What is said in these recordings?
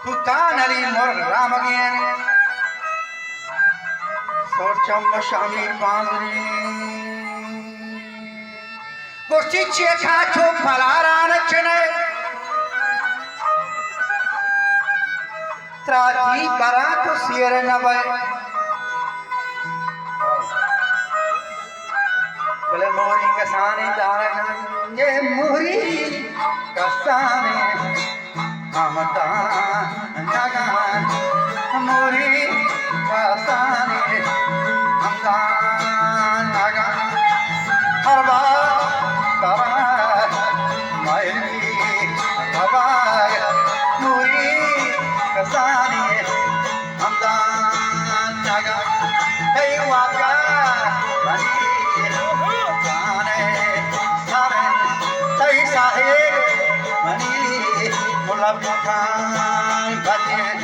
Tutanali mor ram again. Sorcham shami pandri. Gostiche khacho palaran chene. Trati barato siere navai. Bale mori kasane daran ye mori kasane. Amata nagan muri kasane amta nagan harba kara mairi harba muri kasane amta nagan hey waka bani kane sare tai sahe mani mulabkan batin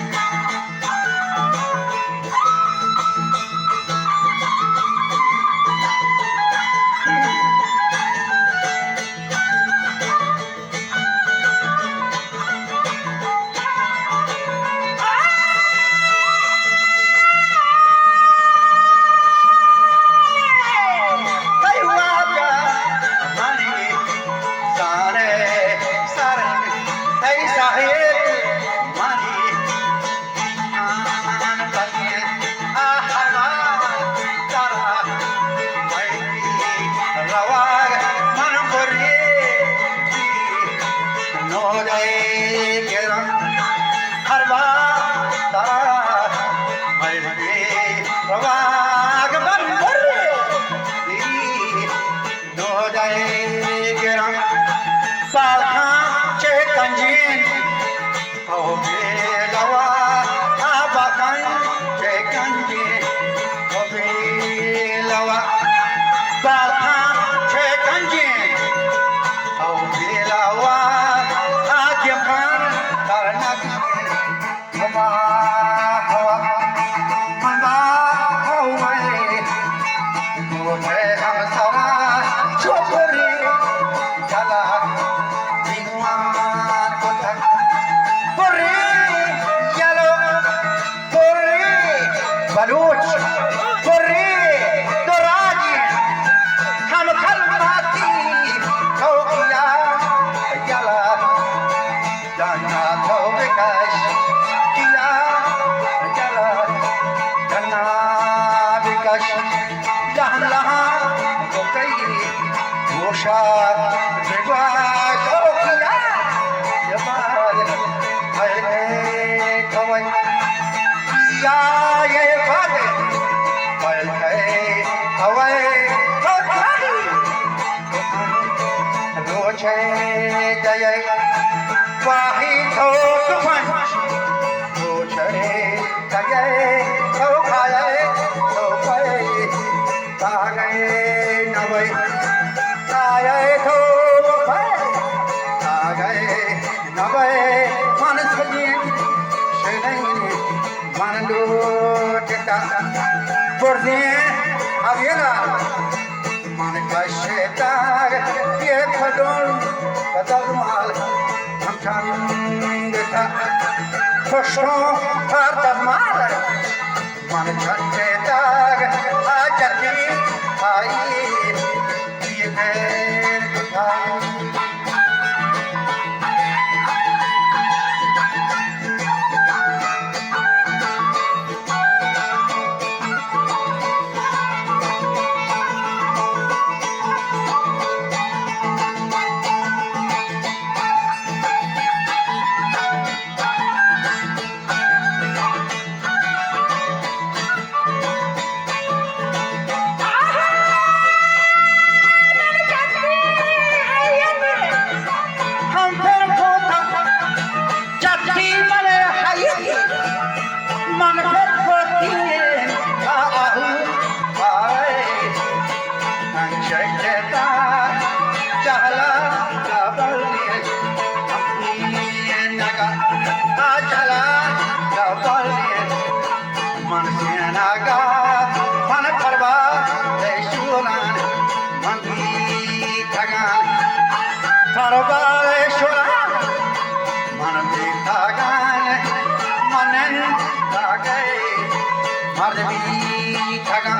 Madhavi ठगा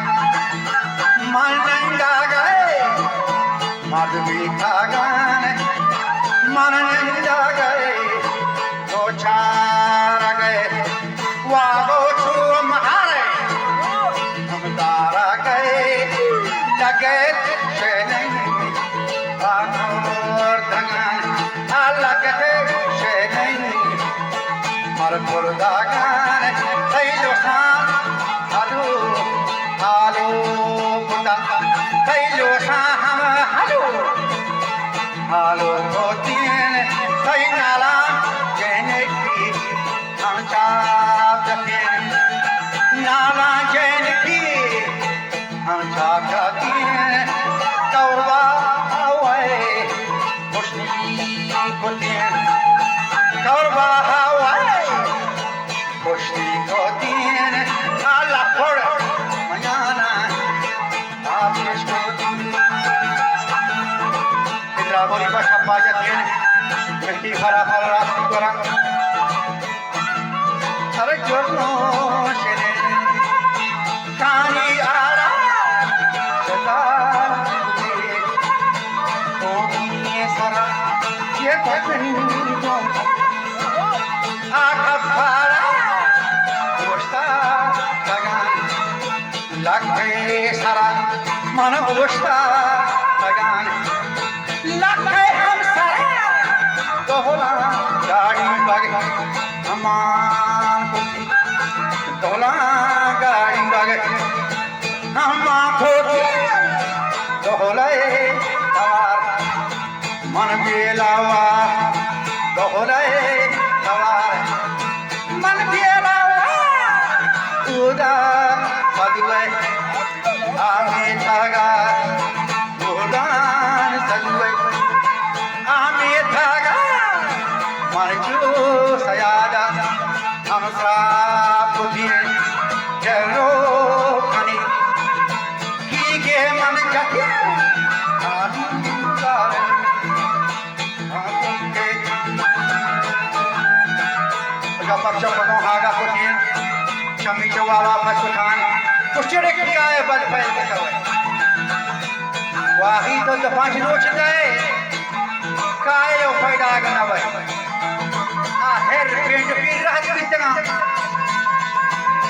मन नंगा गए माधवी ठगान मन नंगा गए दो चार गए वागो छुम हारे हम तारा गए लगे शेनहीं आखोर धगान अलग शेनहीं मर पुरदागान थैलो सान हालो हालो बुंदा थैलो सान हम हालो हालो होतीन थै नाला जैनकी हम चाप दफेन नाला जैनकी हम चाप दफेन कौरवा हवाए मुश्ती कुतेन कौरवा हवाए मुश्ती कुतेन आला फोड़ मयाना आप इसको Bola baxa paja tiene mesti hara hara rasti kora are jorno shene kani ara sada o ye sara ye kotin jo akha phara osta tagan lakhe sara man osta tagan लखे हम सारे दोहला गाड़ी बागे हमान कुछ दोहला गाड़ी बागे हम खोटी दोहले सवार मन बेलावा दोहले सवार मन बेलावा उदा सदुए आमे धागा सयादा हम सापुदी चलो खनी की के मन जगे आहिंकार आके जब पगो हागा कुटिन शमी चवावा पछुठान कुचड़े किया है बल फैल के चवे वाही तो दफाच नोच गए काय फायदा गना भाई Her पेंट पीर रहत कितना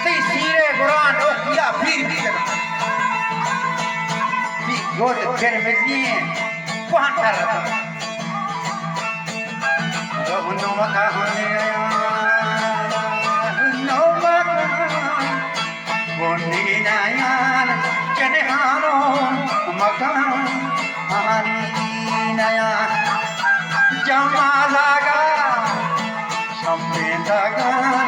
ती सीरे गुरान ओ किया पीर कितना ती गोद फिर मजिए पहुंचा रहा नो मका होने नो मका बोनी नयान चने हानो मकान हानी नया जमा लगा Dagan,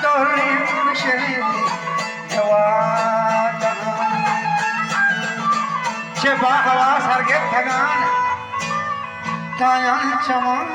Dorin Sheli, Jawad, Chebahawa Sarget Dagan, Tayan Chaman,